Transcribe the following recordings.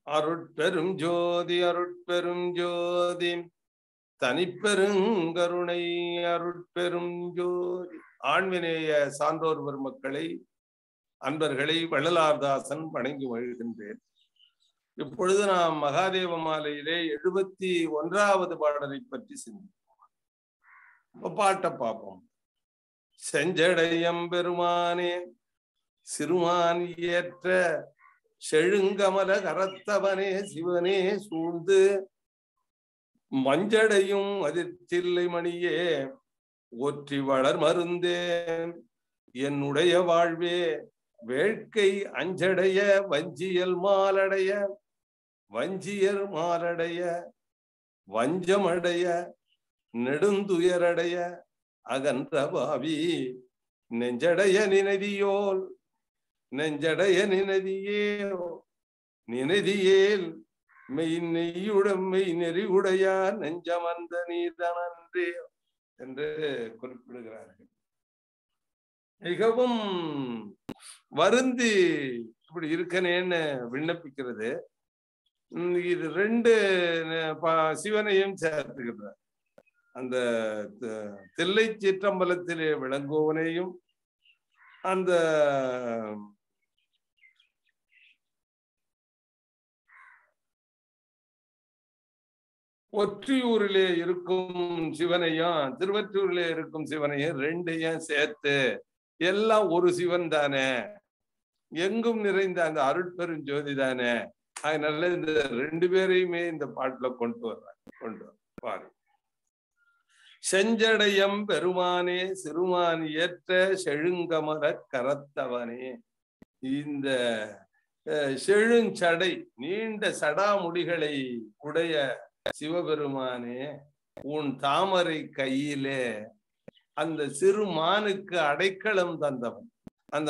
அருட்பெரும் ஜோதி அருட்பெரும் ஜோதி தனிப்பெருங்கருணை அருட்பெரும் ஜோதி. ஆண்வினேய சான்றோர் பெருமக்களை, அன்பர்களை வள்ளலார்தாசன் வணங்கி மகிழ்கின்றேன். இப்பொழுது நாம் மகாதேவ மாலையிலே 71வது பாடலை பற்றி சிந்திப்போம். பாட்டை பார்ப்போம். செஞ்சடையம் பெருமானே சிறுமான் ஏற்ற செழுங்கமல கரத்தவனே சிவனே சூழ்ந்து மஞ்சடையும் அதிர்ச்சில்லை மணியே ஒற்றி வளர் மருந்தே என்னுடைய வாழ்வே வேட்கை அஞ்சடைய வஞ்சியல் மாலடைய வஞ்சியர் மாலடைய வஞ்சமடைய நெடுந்துயரடைய அகன்ற பாவி நெஞ்சடைய நினதியோல் நெஞ்சடைய நினதியேல் நினதியேல் மெய் நெய்யுடம் மெய் நெறிவுடையா நெஞ்சமந்த நீதனன்றே என்று குறிப்பிடுகிறார்கள். மிகவும் வருந்தி இப்படி இருக்கனேன்னு விண்ணப்பிக்கிறது. இது 2 சிவனையும் சேர்த்துக்கிறார். அந்த தில்லை சிற்றம்பலத்திலே விளங்குவனையும் அந்த ஒற்றியூரிலே இருக்கும் சிவனையும் திருவற்றூரிலே இருக்கும் சிவனையும் 2ஐயும் சேர்த்து எல்லாம் ஒரு சிவன் தானே, எங்கும் நிறைந்த அந்த அருட்பெரும் ஜோதி தானே. அதனால இந்த 2 பேரையுமே இந்த பாட்டுல கொண்டு வர்றாங்க. பாரு. செஞ்சடையம் பெருமானே சிறுமான் ஏற்ற செழுங்கமல கரத்தவனே. இந்த செழுஞ்சடை நீண்ட சடாமுடிகளை உடைய சிவபெருமானே, உன் தாமரை கையிலே அந்த சிறு மானுக்கு அடைக்கலம் தந்தவன். அந்த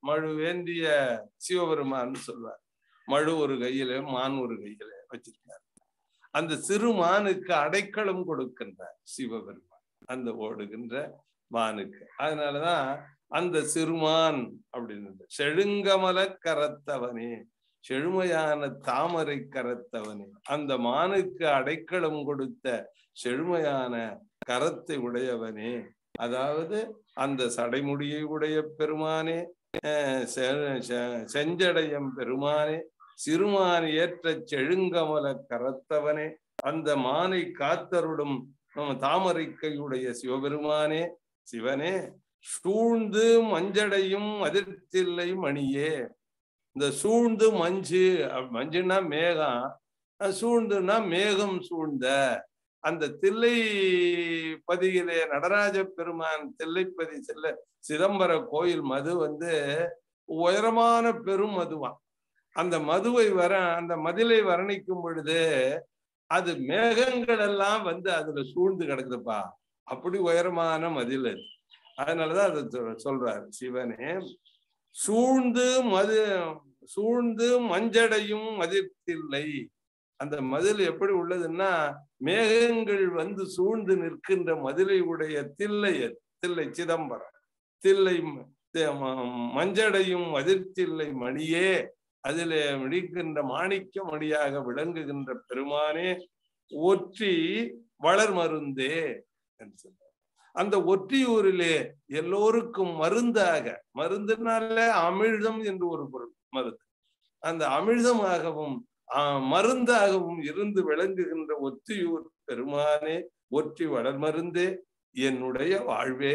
மழுவேந்திய சிவபெருமான் சொல்வார். மழு ஒரு கையில மான் ஒரு கையில வச்சிருக்கார். அந்த சிறு மானுக்கு அடைக்கலம் கொடுக்கின்றார் சிவபெருமான், அந்த ஓடுகின்ற மானுக்கு. அதனாலதான் அந்த சிறுமான் அப்படின்னு செழுங்கமல கரத்தவனே, செழுமையான தாமரை கரத்தவனே, அந்த மானுக்கு அடைக்கலம் கொடுத்த செழுமையான கரத்தை உடையவனே, அதாவது அந்த சடைமுடியை உடைய பெருமானே, செஞ்சடையம் பெருமானே, சிறுமான் ஏற்ற செழுங்கமல கரத்தவனே, அந்த மானை காத்தருடும் தாமரை கையுடைய சிவபெருமானே சிவனே, சூழ்ந்து மஞ்சடையும் அதிர்ச்சில்லை மணியே. இந்த சூழ்ந்து மஞ்சுன்னா மேகம், சூழ்ந்துன்னா மேகம் சூழ்ந்த அந்த தில்லை பதியிலே நடராஜ பெருமான் தில்லைப்பதி சிதம்பர கோயில் மது உயரமான பெரும் மதுவான். அந்த மதுவை அந்த மதிலை வர்ணிக்கும் பொழுது அது மேகங்கள் எல்லாம் அதுல சூழ்ந்து கிடக்குதுப்பா, அப்படி உயரமான மதில் அது. அதனாலதான் அதை சொல்றாரு சிவனே. சூழ்ந்து மஞ்சடையும் மதிர்த்தில்லை. அந்த மதில் எப்படி உள்ளதுன்னா மேகங்கள் சூழ்ந்து நிற்கின்ற மதிலை உடைய தில்லை தில்லை சிதம்பரம். தில்லை மஞ்சடையும் மதிர்த்தில்லை மணியே, அதிலே விழிக்கின்ற மாணிக்க மணியாக விளங்குகின்ற பெருமானே, ஒற்றி வளர் மருந்தே என்று சொல்றார். அந்த ஒற்றியூரிலே எல்லோருக்கும் மருந்தாக, மருந்துனால அமிழ்தம் என்று ஒரு பொருள் மருந்து, அந்த அமிழ்தமாகவும் மருந்தாகவும் இருந்து விளங்குகின்ற ஒற்றியூர் பெருமானே, ஒற்றி வளர் மருந்தே, என்னுடைய வாழ்வே.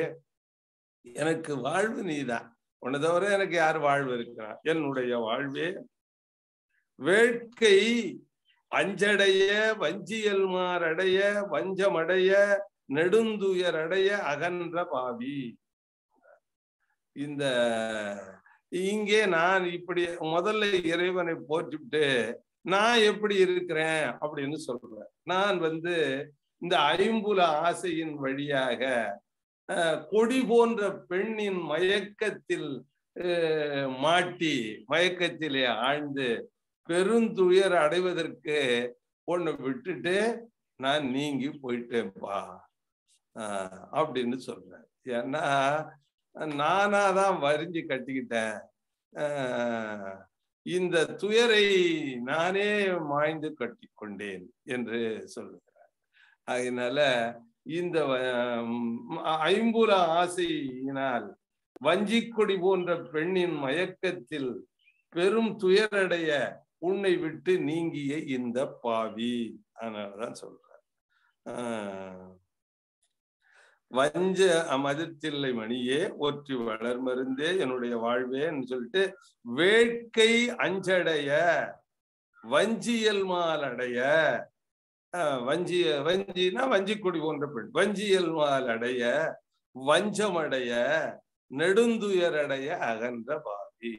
எனக்கு வாழ்வு நீதான், உன்னை தவிர எனக்கு யார் வாழ்வு இருக்கிறார்? என்னுடைய வாழ்வே வேட்கை அஞ்சடைய வஞ்சியல் மாரடைய வஞ்சமடைய நெடுந்துயரடைய அகன்ற பாவி. இங்கே நான் இப்படி முதல்ல இறைவனை போட்டுவிட்டு நான் எப்படி இருக்கிறேன் அப்படின்னு சொல்றேன். நான் இந்த ஐம்புல ஆசையின் வழியாக கொடி போன்ற பெண்ணின் மயக்கத்தில் மாட்டி மயக்கத்திலே ஆழ்ந்து பெருந்துயர் அடைவதற்கு ஒண்ணு விட்டுட்டு நான் நீங்கி போயிட்டேன்ப்பா அப்படின்னு சொல்றேன். ஏன்னா நானாதான் வரிஞ்சு கட்டிக்கிட்டேன். இந்த துயரை நானே மாய்ந்து கட்டி கொண்டேன் என்று சொல்லுகிறார். அதனால இந்த ஐம்புல ஆசையினால் வஞ்சிக்கொடி போன்ற பெண்ணின் மயக்கத்தில் பெரும் துயரடைய உன்னை விட்டு நீங்கிய இந்த பாவி. அதனாலதான் சொல்றார், வஞ்ச மதத்தில்லை மணியே ஒற்றி வளர் மருந்தே என்னுடைய வாழ்வேன்னு சொல்லிட்டு வேட்கை அஞ்சடைய வஞ்சியல் மால் அடைய, வஞ்சினா வஞ்சிக்கொடி போன்ற பெண், வஞ்சியல் மால் அடைய வஞ்சமடைய நெடுந்துயரடைய அகன்ற பாவி.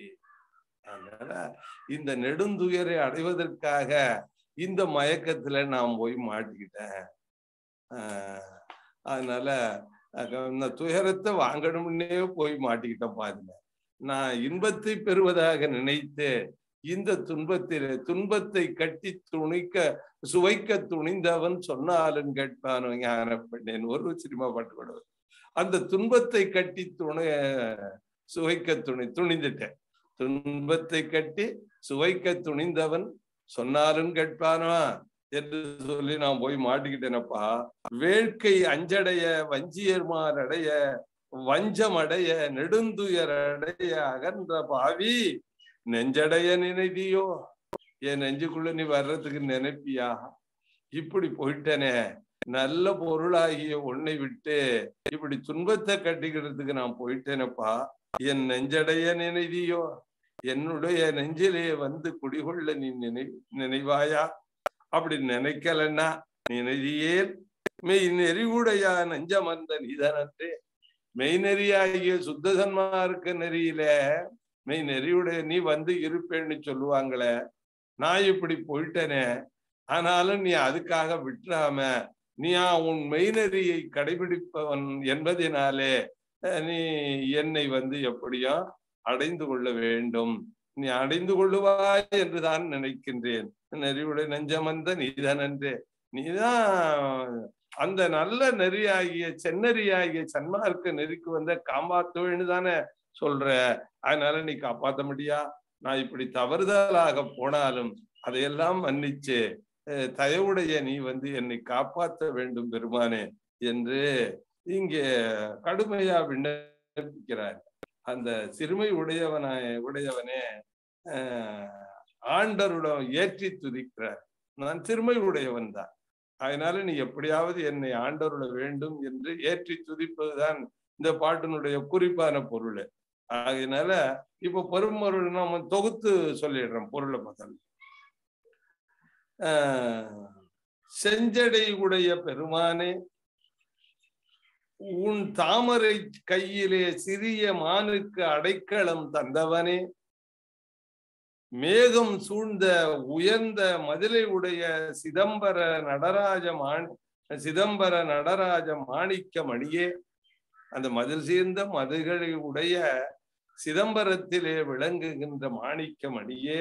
அதனால இந்த நெடுந்துயரை அடைவதற்காக இந்த மயக்கத்துல நான் போய் மாட்டிக்கிட்டேன். அதனால இந்த துயரத்தை வாங்கணும்னே போய் மாட்டிக்கிட்டேன். பாருங்க, நான் இன்பத்தை பெறுவதாக நினைத்து இந்த துன்பத்தை கட்டி சுவைக்க துணிந்தவன் சொன்னாலும் கேட்பானோ ஞான பெண்ணேன் ஒரு சினிமா பாட்டு பாடுவது. அந்த துன்பத்தை கட்டி சுவைக்க துணிந்துட்டேன். துன்பத்தை கட்டி சுவைக்க துணிந்தவன் சொன்னாலும் கேட்பானோ என்று சொல்லி நான் போய் மாட்டிக்கிட்டேனப்பா. வேட்கை அஞ்சடைய வஞ்சியர்மார் அடைய வஞ்சம் அடைய நெடுந்துயர் அடைய அகன்ற பாவி நெஞ்சடைய நினைதியோ, என் நெஞ்சுக்குள்ள நீ வர்றதுக்கு நினைப்பியா? இப்படி போயிட்டனே, நல்ல பொருளாகிய உன்னை விட்டு இப்படி துன்பத்தை கட்டிக்கிறதுக்கு நான் போயிட்டேனப்பா. என் நெஞ்சடைய நினைதியோ, என்னுடைய நெஞ்சிலே வந்து குடிகொள்ள நீ நினைவாயா? அப்படி நினைக்கலன்னா நினைதியே மெய் நெறிவுடையா நெஞ்சமர்ந்த நீதனற்றே. மெய் நெறியாகிய சுத்தசன்மார்க்க நெறியில மெய் நெறிவுடைய நீ வந்து இருப்பேன்னு சொல்லுவாங்களே, நான் இப்படி போயிட்டேனே. ஆனாலும் நீ அதுக்காக விட்டுறாம நீ உன் மெய்நெறியை கடைபிடிப்பவன் என்பதனாலே நீ என்னை வந்து எப்படியோ அடைந்து கொள்ள வேண்டும், நீ அடைந்து கொள்ளுவாய் என்றுதான் நினைக்கின்றேன். நெறிவுடைய நெஞ்சமந்த நீதானன்றே, நீதான் அந்த நல்ல நெறியாகிய செந்நெறியாகிய சன்மார்க்க நெறிக்கு வந்த காப்பாற்றுவேன்னு தானே சொல்ற. அதனால நீ காப்பாற்ற முடியா? நான் இப்படி தவறுதலாக போனாலும் அதையெல்லாம் மன்னிச்சு தயவுடைய நீ வந்து என்னை காப்பாற்ற வேண்டும் பெருமானே என்று இங்கே கடுமையா விண்ணப்பிக்கிறார். அந்த சிறுமை உடையவனே ஆண்டருடன் ஏற்றி துதிக்கிறார். நான் சிறுமை உடையவன் தான், அதனால நீ எப்படியாவது என்னை ஆண்டருட வேண்டும் என்று ஏற்றி துதிப்பதுதான் இந்த பாட்டினுடைய குறிப்பான பொருள். அதனால இப்ப பெரும்பொருள் நம்ம தொகுத்து சொல்லிடுறோம் பொருளை பார்த்தோம். செஞ்சடை உடைய பெருமானே, உன் தாமரை கையிலே சிறிய மானுக்கு அடைக்கலம் தந்தவனே, மேகம் சூழ்ந்த உயர்ந்த மதிலை உடைய சிதம்பர நடராஜ மாணிக்க மணியே, அந்த மதில் சேர்ந்த மதுகளை உடைய சிதம்பரத்திலே விளங்குகின்ற மாணிக்க மணியே,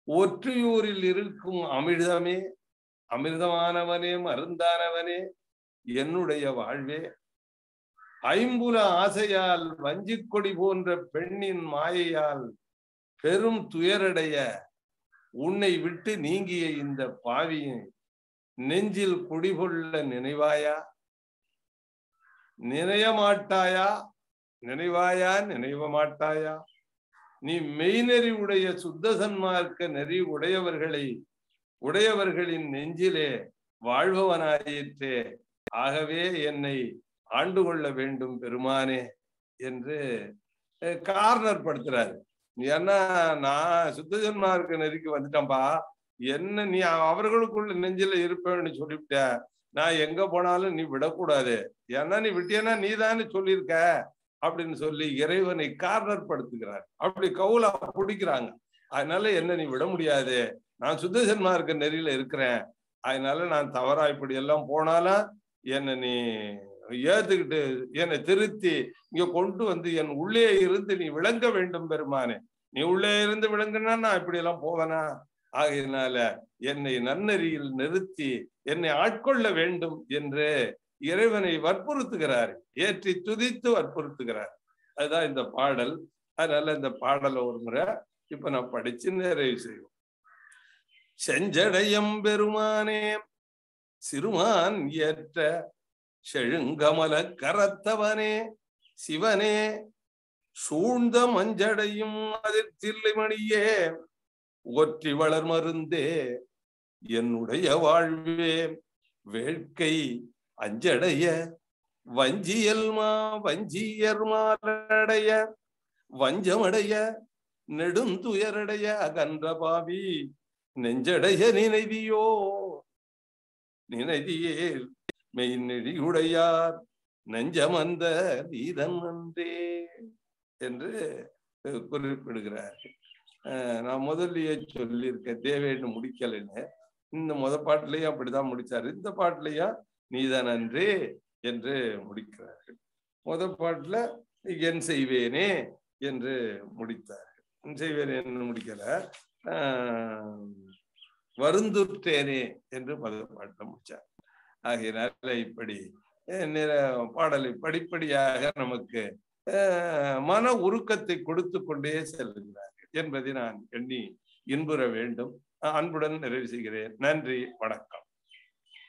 ஒற்றியூரில் இருக்கும் அமிர்தமே, அமிர்தமானவனே மருந்தானவனே என்னுடைய வாழ்வே, ஐம்புல ஆசையால் வஞ்சிக்கொடி போன்ற பெண்ணின் மாயையால் பெரும் துயரடைய உன்னை விட்டு நீங்கிய இந்த பாவியை நெஞ்சில் குடிகொள்ள நினைவாயா? நினையமாட்டாயா? நினைவாயா? நினைவ மாட்டாயா? நீ மெய்நெறி உடைய சுத்த சன்மார்க்க நெறி உடையவர்களின் நெஞ்சிலே வாழ்பவனாயிற்றே. ஆகவே என்னை ஆண்டு கொள்ள வேண்டும் பெருமானே என்று கார்னர் படுத்துறாரு. ஏன்னா நான் சுத்த சன்மார்க்க நெறிக்கு வந்துட்டேன்பா, என்ன நீ அவர்களுக்குள்ள நெஞ்சில இருப்பேன்னு சொல்லிவிட்ட, நான் எங்க போனாலும் நீ விடக்கூடாது, ஏன்னா நீ விட்டியன்னா நீ தானே சொல்லியிருக்க அப்படின்னு சொல்லி இறைவனை கார்னர் படுத்துக்கிறார். அப்படி கவுலா பிடிக்கிறாங்க. அதனால என்ன நீ விட முடியாது, நான் சுத்த சன்மார்க்க நெறியில இருக்கிறேன், அதனால நான் தவறா இப்படி எல்லாம் போனாலும் என்னை நீ ஏத்துக்கிட்டு என்னை திருத்தி இங்க கொண்டு வந்து என் உள்ளே இருந்து நீ விளங்க வேண்டும் பெருமானே. நீ உள்ளே இருந்து விளங்குனா நான் இப்படி எல்லாம் போவேனா? ஆகையினால என்னை நன்னெறியில் நிறுத்தி என்னை ஆட்கொள்ள வேண்டும் என்று இறைவனை வற்புறுத்துகிறார், ஏற்றி துதித்து வற்புறுத்துகிறார். அதுதான் இந்த பாடல். அதனால இந்த பாடலை ஒரு முறை இப்ப நான் படிச்சு நிறைவு செய்வோம். செஞ்சடையம் பெருமானே சிறுமான் ஏற்ற செழுங்கமல கரத்தவனே சிவனே சூழ்ந்த மஞ்சடையும் அதிர்த்தில்லை மணியே ஒற்றி வளர் மருந்தே என்னுடைய வாழ்வே வேட்கை அஞ்சடைய வஞ்சியர் மாலடைய வஞ்சமடைய நெடுந்துயரடைய அகன்ற பாவி நெஞ்சடைய நினைவியோ நினைவியே மெய் நெறியுடையார் நெஞ்சமந்த நீதன் நன்றே என்று குறிப்பிடுகிறார். நான் முதல்லயே சொல்லியிருக்கேன், தேவைன்னு முடிக்கலைன்னு. இந்த பாட்டுலயும் அப்படிதான் முடிச்சாரு. இந்த பாட்டுலயும் நீதான் நன்றே என்று முடிக்கிறார்கள். பாட்டுல என் செய்வேனே என்று முடித்தார்கள். என் செய்வேனே என்று முடிக்கல, வருந்துற்றேனே என்று பாட்டுல முடிச்சார். ஆகையினால இப்படி பாடலை படிப்படியாக நமக்கு மன உருக்கத்தை கொடுத்து கொண்டே செல்கிறார்கள் என்பதை நான் எண்ணி இன்புற வேண்டும். அன்புடன் நிறைவு செய்கிறேன். நன்றி, வணக்கம்.